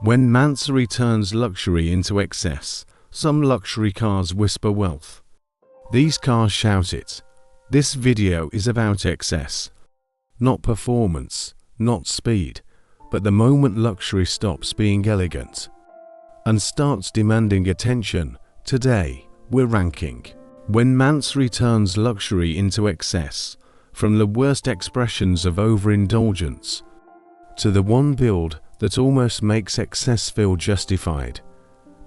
When Mansory turns luxury into excess, some luxury cars whisper wealth. These cars shout it. This video is about excess. Not performance, not speed, but the moment luxury stops being elegant and starts demanding attention. Today, we're ranking when Mansory turns luxury into excess, from the worst expressions of overindulgence to the one build that almost makes excess feel justified.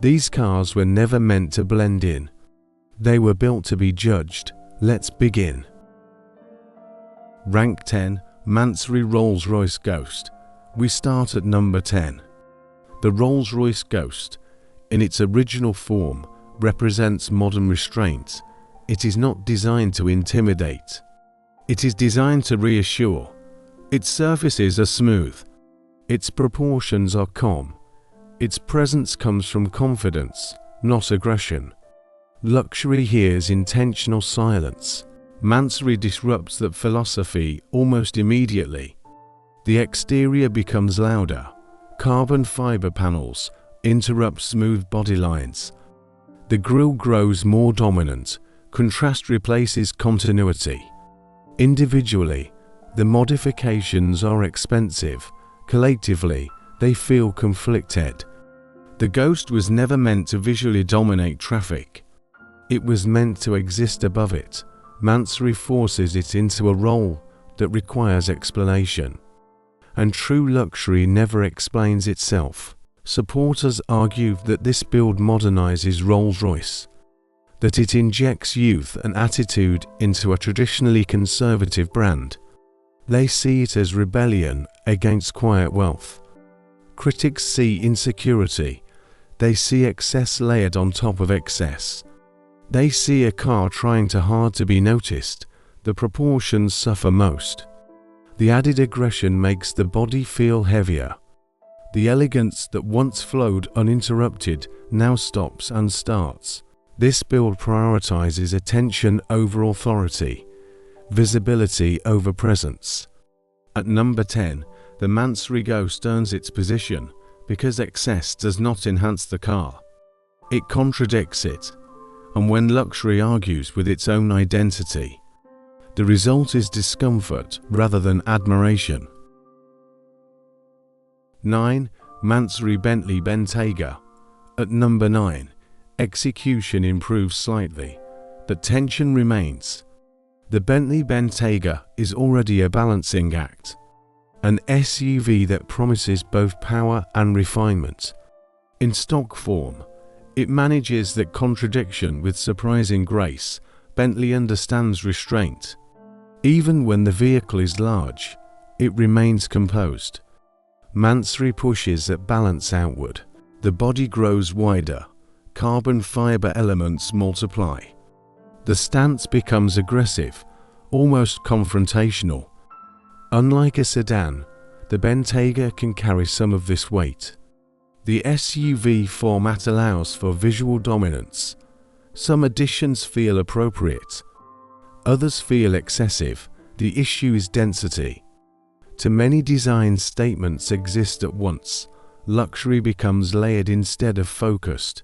These cars were never meant to blend in. They were built to be judged. Let's begin. Rank 10, Mansory Rolls-Royce Ghost. We start at number 10. The Rolls-Royce Ghost, in its original form, represents modern restraint. It is not designed to intimidate. It is designed to reassure. Its surfaces are smooth. Its proportions are calm. Its presence comes from confidence, not aggression. Luxury hears intentional silence. Mansory disrupts that philosophy almost immediately. The exterior becomes louder. Carbon fiber panels interrupt smooth body lines. The grille grows more dominant. Contrast replaces continuity. Individually, the modifications are expensive. Collectively, they feel conflicted. The Ghost was never meant to visually dominate traffic. It was meant to exist above it. Mansory forces it into a role that requires explanation. And true luxury never explains itself. Supporters argue that this build modernizes Rolls-Royce, that it injects youth and attitude into a traditionally conservative brand. They see it as rebellion against quiet wealth. Critics see insecurity. They see excess layered on top of excess. They see a car trying too hard to be noticed. The proportions suffer most. The added aggression makes the body feel heavier. The elegance that once flowed uninterrupted now stops and starts. This build prioritizes attention over authority, visibility over presence. At number 10, the Mansory Ghost earns its position because excess does not enhance the car. It contradicts it. And when luxury argues with its own identity, the result is discomfort rather than admiration. 9. Mansory Bentley Bentayga. At number 9, execution improves slightly, but tension remains. The Bentley Bentayga is already a balancing act, an SUV that promises both power and refinement. In stock form, it manages that contradiction with surprising grace. Bentley understands restraint. Even when the vehicle is large, it remains composed. Mansory pushes that balance outward. The body grows wider. Carbon fiber elements multiply. The stance becomes aggressive, almost confrontational. Unlike a sedan, the Bentayga can carry some of this weight. The SUV format allows for visual dominance. Some additions feel appropriate. Others feel excessive. The issue is density. Too many design statements exist at once. Luxury becomes layered instead of focused.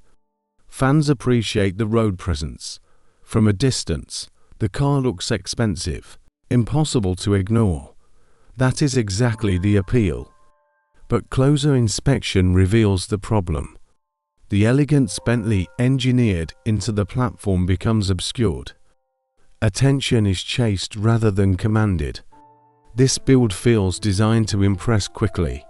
Fans appreciate the road presence. From a distance, the car looks expensive, impossible to ignore. That is exactly the appeal. But closer inspection reveals the problem. The elegance Bentley engineered into the platform becomes obscured. Attention is chased rather than commanded. This build feels designed to impress quickly,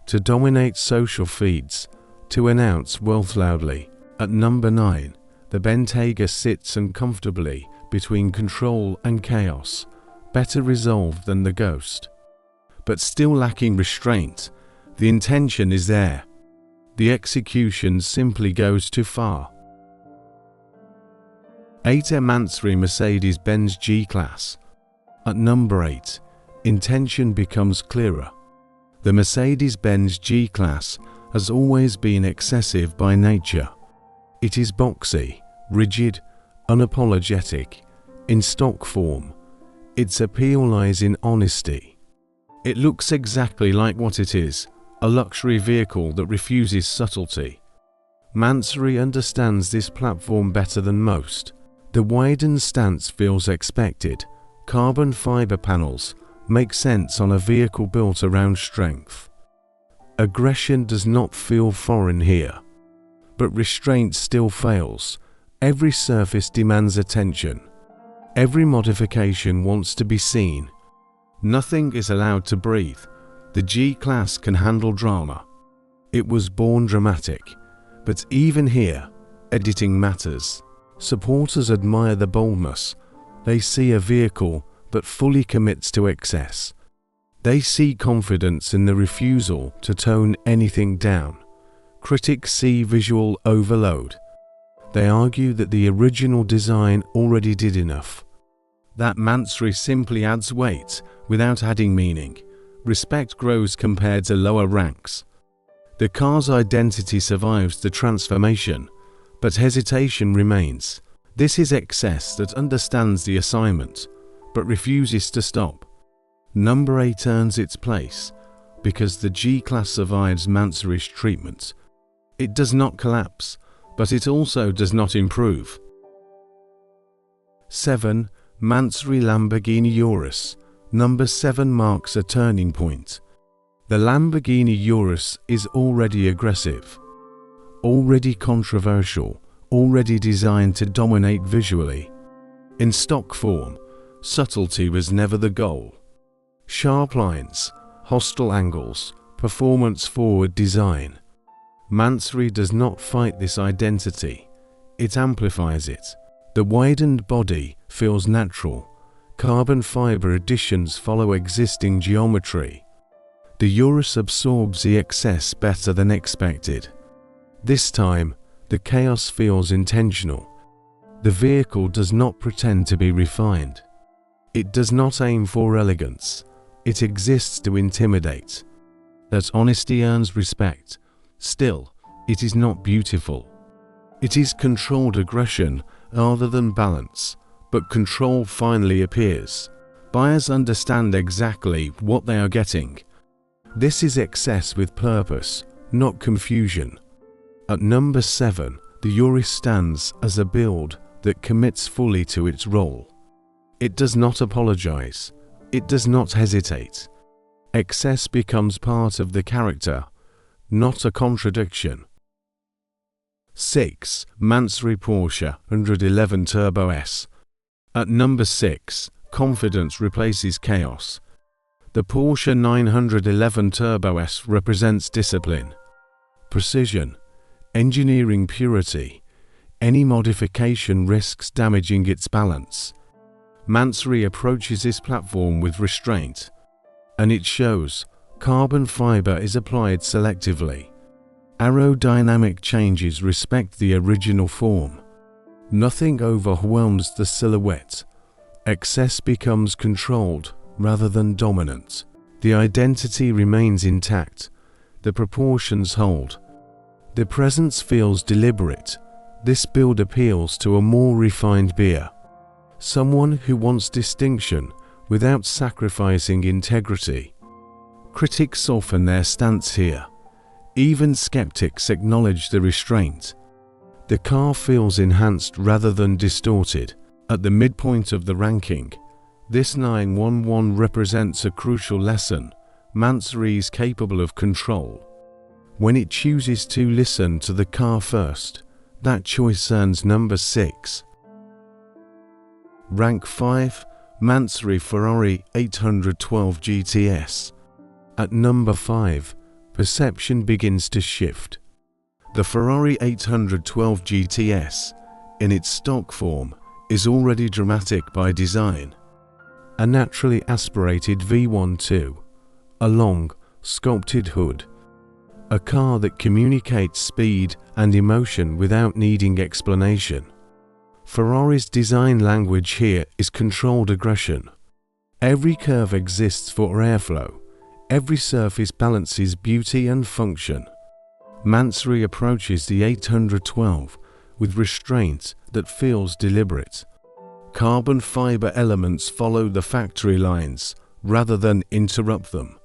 to dominate social feeds, to announce wealth loudly. At number 9, the Bentayga sits uncomfortably between control and chaos, better resolved than the Ghost. But still lacking restraint. The intention is there. The execution simply goes too far. 8. Mansory Mercedes-Benz G-Class. At number 8, intention becomes clearer. The Mercedes-Benz G-Class has always been excessive by nature. It is boxy, rigid, unapologetic. In stock form, its appeal lies in honesty. It looks exactly like what it is, a luxury vehicle that refuses subtlety. Mansory understands this platform better than most. The widened stance feels expected. Carbon fiber panels make sense on a vehicle built around strength. Aggression does not feel foreign here. But restraint still fails. Every surface demands attention. Every modification wants to be seen. Nothing is allowed to breathe. The G-Class can handle drama. It was born dramatic. But even here, editing matters. Supporters admire the boldness. They see a vehicle that fully commits to excess. They see confidence in the refusal to tone anything down. Critics see visual overload. They argue that the original design already did enough. That Mansory simply adds weight without adding meaning. Respect grows compared to lower ranks. The car's identity survives the transformation, but hesitation remains. This is excess that understands the assignment, but refuses to stop. Number 8 earns its place because the G-Class survives Mansory's treatment. It does not collapse, but it also does not improve. 7. Mansory Lamborghini Urus. Number 7 marks a turning point. The Lamborghini Urus is already aggressive, already controversial, already designed to dominate visually. In stock form, subtlety was never the goal. Sharp lines, hostile angles, performance-forward design. Mansory does not fight this identity, it amplifies it. The widened body feels natural. Carbon fiber additions follow existing geometry. The Urus absorbs the excess better than expected. This time, the chaos feels intentional. The vehicle does not pretend to be refined. It does not aim for elegance. It exists to intimidate. That honesty earns respect. Still, it is not beautiful. It is controlled aggression rather than balance, but control finally appears. Buyers understand exactly what they are getting. This is excess with purpose, not confusion. At number 7, the Urus stands as a build that commits fully to its role. It does not apologize. It does not hesitate. Excess becomes part of the character, not a contradiction. 6. Mansory Porsche 911 Turbo S. At number 6, confidence replaces chaos. The Porsche 911 Turbo S represents discipline, precision, engineering purity. Any modification risks damaging its balance. Mansory approaches this platform with restraint, and it shows. Carbon fiber is applied selectively. Aerodynamic changes respect the original form. Nothing overwhelms the silhouette. Excess becomes controlled rather than dominant. The identity remains intact. The proportions hold. The presence feels deliberate. This build appeals to a more refined buyer. Someone who wants distinction without sacrificing integrity. Critics soften their stance here. Even skeptics acknowledge the restraint. The car feels enhanced rather than distorted. At the midpoint of the ranking, this 911 represents a crucial lesson. Mansory is capable of control. When it chooses to listen to the car first, that choice earns number 6. Rank 5, Mansory Ferrari 812 GTS. At number 5, perception begins to shift. The Ferrari 812 GTS, in its stock form, is already dramatic by design. A naturally aspirated V12, a long, sculpted hood. A car that communicates speed and emotion without needing explanation. Ferrari's design language here is controlled aggression. Every curve exists for airflow. Every surface balances beauty and function. Mansory approaches the 812 with restraint that feels deliberate. Carbon fiber elements follow the factory lines rather than interrupt them.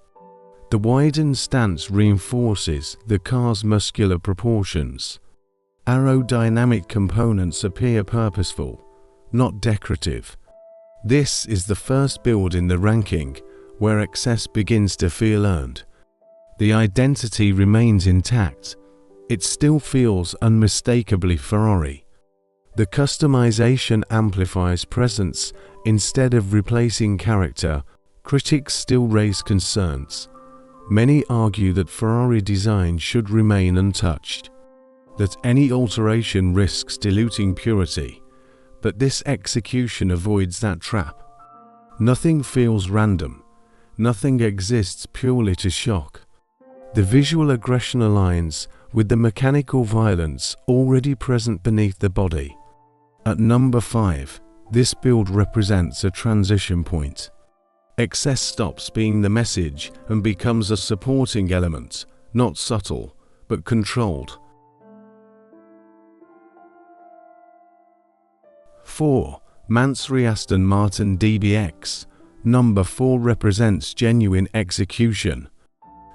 The widened stance reinforces the car's muscular proportions. Aerodynamic components appear purposeful, not decorative. This is the first build in the ranking where excess begins to feel earned. The identity remains intact. It still feels unmistakably Ferrari. The customization amplifies presence instead of replacing character. Critics still raise concerns. Many argue that Ferrari design should remain untouched, that any alteration risks diluting purity, but this execution avoids that trap. Nothing feels random. Nothing exists purely to shock. The visual aggression aligns with the mechanical violence already present beneath the body. At number 5, this build represents a transition point. Excess stops being the message and becomes a supporting element, not subtle, but controlled. 4. Mansory Aston Martin DBX. Number 4 represents genuine execution.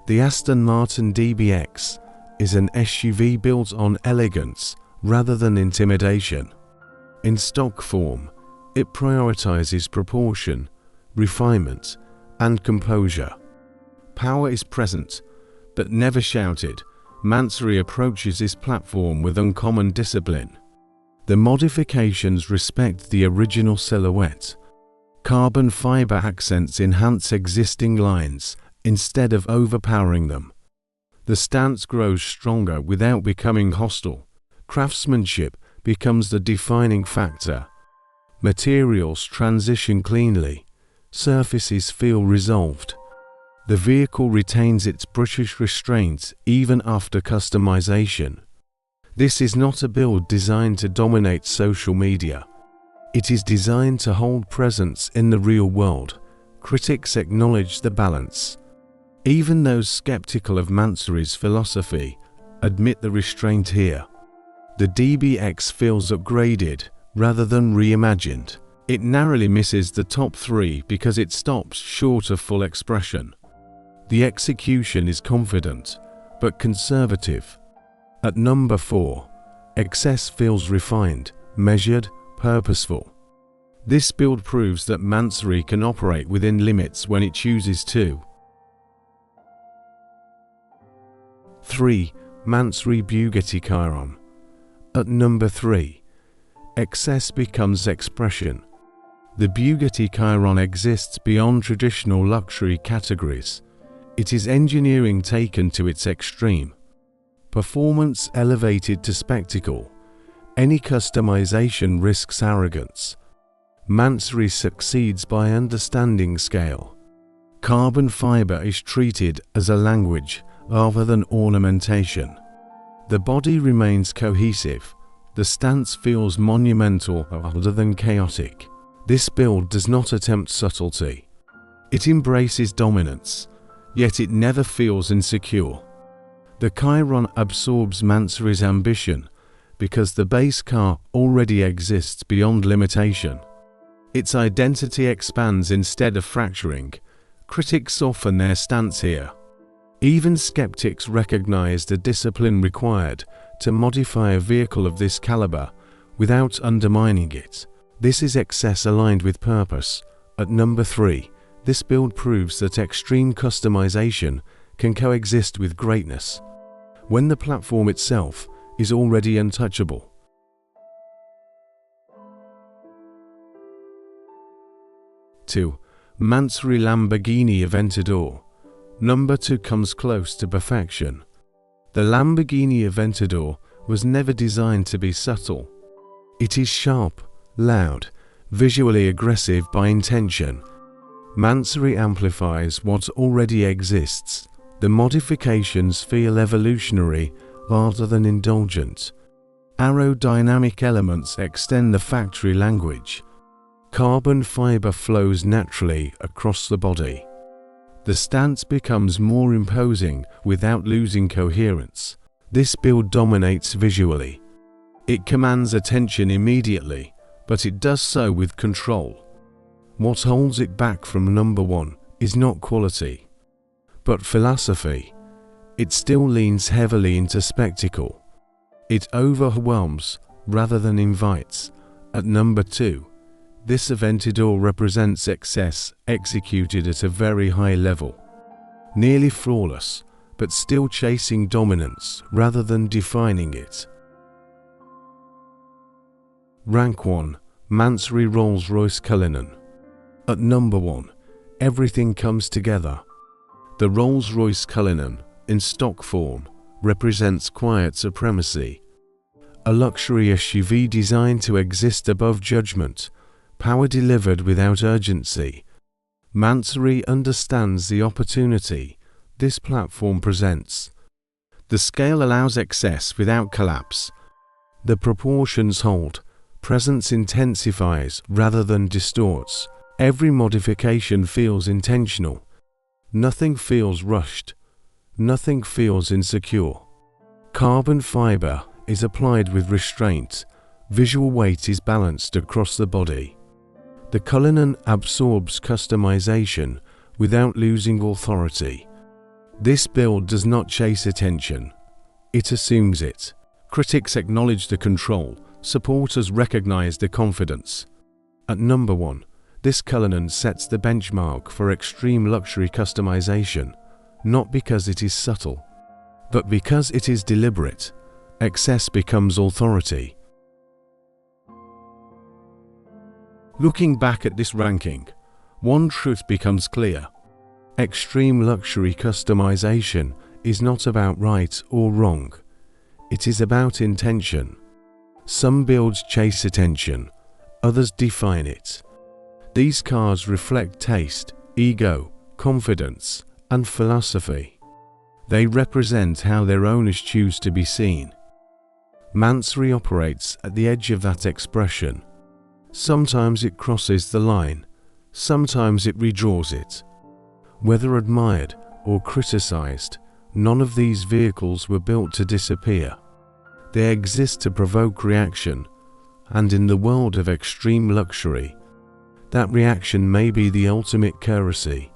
The Aston Martin DBX is an SUV built on elegance rather than intimidation. In stock form, it prioritizes proportion, refinement, and composure. Power is present, but never shouted. Mansory approaches this platform with uncommon discipline. The modifications respect the original silhouette. Carbon fiber accents enhance existing lines instead of overpowering them. The stance grows stronger without becoming hostile. Craftsmanship becomes the defining factor. Materials transition cleanly. Surfaces feel resolved. The vehicle retains its British restraint even after customization. This is not a build designed to dominate social media. It is designed to hold presence in the real world. Critics acknowledge the balance. Even those skeptical of Mansory's philosophy admit the restraint here. The DBX feels upgraded rather than reimagined. It narrowly misses the top 3 because it stops short of full expression. The execution is confident, but conservative. At number 4, excess feels refined, measured, purposeful. This build proves that Mansory can operate within limits when it chooses to. 3. Mansory Bugatti Chiron. At number 3, excess becomes expression. The Bugatti Chiron exists beyond traditional luxury categories. It is engineering taken to its extreme. Performance elevated to spectacle. Any customization risks arrogance. Mansory succeeds by understanding scale. Carbon fiber is treated as a language rather than ornamentation. The body remains cohesive. The stance feels monumental rather than chaotic. This build does not attempt subtlety. It embraces dominance, yet it never feels insecure. The Chiron absorbs Mansory's ambition because the base car already exists beyond limitation. Its identity expands instead of fracturing. Critics soften their stance here. Even skeptics recognize the discipline required to modify a vehicle of this caliber without undermining it. This is excess aligned with purpose. At number 3, this build proves that extreme customization can coexist with greatness when the platform itself is already untouchable. 2. Mansory Lamborghini Aventador. Number 2 comes close to perfection. The Lamborghini Aventador was never designed to be subtle. It is sharp, loud, visually aggressive by intention. Mansory amplifies what already exists. The modifications feel evolutionary rather than indulgent. Aerodynamic elements extend the factory language. Carbon fiber flows naturally across the body. The stance becomes more imposing without losing coherence. This build dominates visually. It commands attention immediately, but it does so with control. What holds it back from number 1 is not quality, But philosophy, it still leans heavily into spectacle. It overwhelms rather than invites. At number 2, this Aventador represents excess executed at a very high level. Nearly flawless, but still chasing dominance rather than defining it. Rank 1, Mansory Rolls-Royce Cullinan. At number 1, everything comes together. The Rolls-Royce Cullinan, in stock form, represents quiet supremacy. A luxury SUV designed to exist above judgment, power delivered without urgency. Mansory understands the opportunity this platform presents. The scale allows excess without collapse. The proportions hold, presence intensifies rather than distorts. Every modification feels intentional. Nothing feels rushed. Nothing feels insecure. Carbon fiber is applied with restraint. Visual weight is balanced across the body. The Cullinan absorbs customization without losing authority. This build does not chase attention. It assumes it. Critics acknowledge the control. Supporters recognize the confidence. At number 1, this Cullinan sets the benchmark for extreme luxury customization, not because it is subtle, but because it is deliberate. Excess becomes authority. Looking back at this ranking, one truth becomes clear. Extreme luxury customization is not about right or wrong. It is about intention. Some builds chase attention, others define it. These cars reflect taste, ego, confidence, and philosophy. They represent how their owners choose to be seen. Mansory operates at the edge of that expression. Sometimes it crosses the line, sometimes it redraws it. Whether admired or criticized, none of these vehicles were built to disappear. They exist to provoke reaction, and in the world of extreme luxury, that reaction may be the ultimate currency.